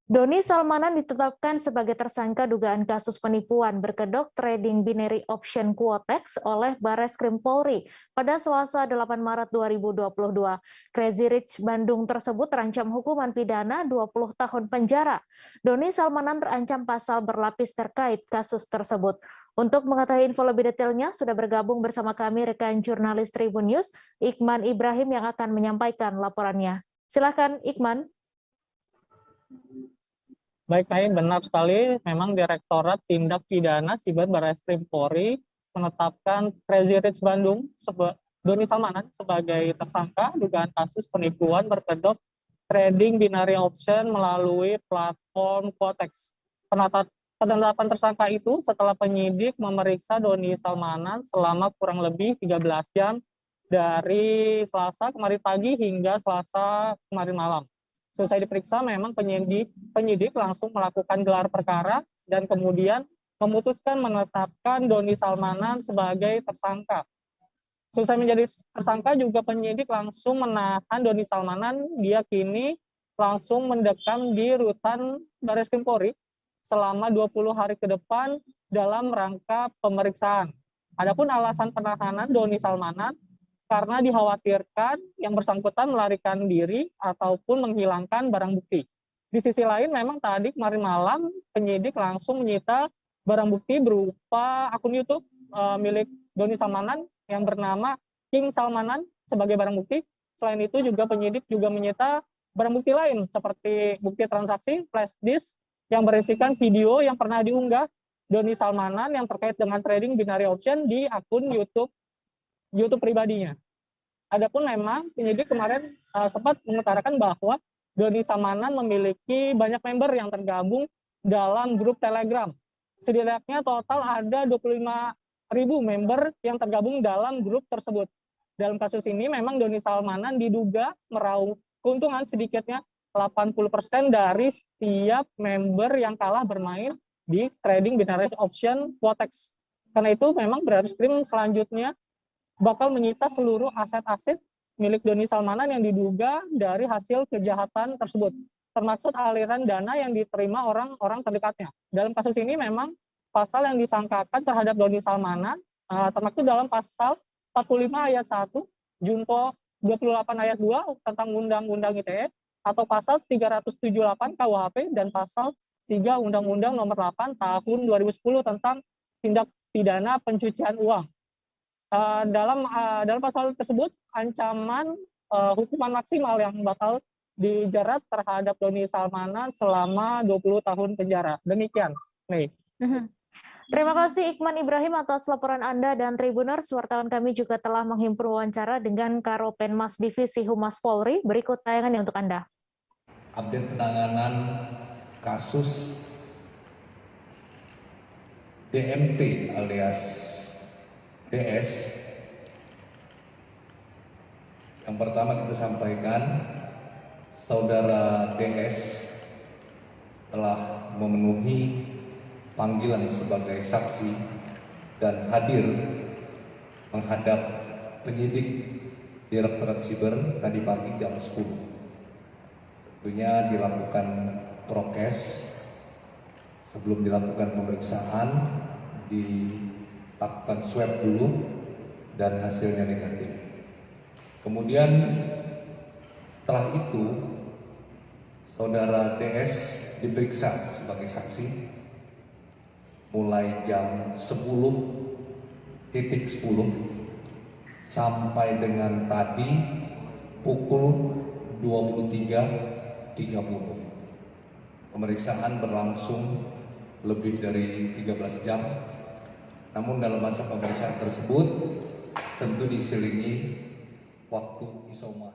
Doni Salmanan ditetapkan sebagai tersangka dugaan kasus penipuan berkedok trading binary option Quotex oleh Barreskrim Polri pada Selasa 8 Maret 2022. Crazy Rich Bandung tersebut terancam hukuman pidana 20 tahun penjara. Doni Salmanan terancam pasal berlapis terkait kasus tersebut. Untuk mengetahui info lebih detailnya, sudah bergabung bersama kami rekan jurnalis Tribun News, Iqman Ibrahim yang akan menyampaikan laporannya. Silakan, Iqman. Baik, benar sekali. Memang Direktorat Tindak Pidana Siber Barreskrim Polri menetapkan Crazy Rich Bandung, Doni Salmanan sebagai tersangka dugaan kasus penipuan berkedok trading binary option melalui platform Quotex. Penetapan tersangka itu setelah penyidik memeriksa Doni Salmanan selama kurang lebih 13 jam dari Selasa kemarin pagi hingga Selasa kemarin malam. Selesai diperiksa, memang penyidik langsung melakukan gelar perkara dan kemudian memutuskan menetapkan Doni Salmanan sebagai tersangka. Selesai menjadi tersangka juga penyidik langsung menahan Doni Salmanan. Dia kini langsung mendekam di rutan Barreskrim Polri selama 20 hari ke depan dalam rangka pemeriksaan. Adapun alasan penahanan Doni Salmanan karena dikhawatirkan yang bersangkutan melarikan diri ataupun menghilangkan barang bukti. Di sisi lain, memang tadi kemarin malam penyidik langsung menyita barang bukti berupa akun YouTube milik Doni Salmanan yang bernama King Salmanan sebagai barang bukti. Selain itu juga penyidik juga menyita barang bukti lain seperti bukti transaksi flash disk yang berisikan video yang pernah diunggah Doni Salmanan yang terkait dengan trading binary option di akun YouTube pribadinya. Adapun memang penyidik kemarin sempat mengutarakan bahwa Doni Salmanan memiliki banyak member yang tergabung dalam grup Telegram. Setidaknya total ada 25.000 member yang tergabung dalam grup tersebut. Dalam kasus ini memang Doni Salmanan diduga meraup keuntungan sedikitnya 80% dari setiap member yang kalah bermain di trading binary option Quotex. Karena itu memang Barreskrim selanjutnya bakal menyita seluruh aset-aset milik Doni Salmanan yang diduga dari hasil kejahatan tersebut, termasuk aliran dana yang diterima orang-orang terdekatnya. Dalam kasus ini memang pasal yang disangkakan terhadap Doni Salmanan termasuk dalam pasal 45 ayat 1, Junto 28 ayat 2 tentang Undang-Undang ITE, atau pasal 378 KUHP dan pasal 3 Undang-Undang Nomor 8 Tahun 2010 tentang tindak pidana pencucian uang. Dalam pasal tersebut ancaman hukuman maksimal yang bakal dijerat terhadap Doni Salmanan selama 20 tahun penjara. Demikian, Mei. Terima kasih Iqman Ibrahim atas laporan Anda dan Tribuners. Wartawan kami juga telah menghimpun wawancara dengan Karopenmas Divisi Humas Polri. Berikut tayangannya untuk Anda. Update penanganan kasus DMT alias DS. Yang pertama kita sampaikan, saudara DS telah memenuhi panggilan sebagai saksi dan hadir menghadap penyidik Direktorat Siber tadi pagi jam 10. Tentunya dilakukan prokes sebelum dilakukan pemeriksaan, dilakukan swab dulu dan hasilnya negatif. Kemudian setelah itu saudara DS diperiksa sebagai saksi mulai jam 10.10 sampai dengan tadi pukul 23.30. Pemeriksaan berlangsung lebih dari 13 jam. Namun dalam masa pemeriksaan tersebut tentu diselingi waktu isoman.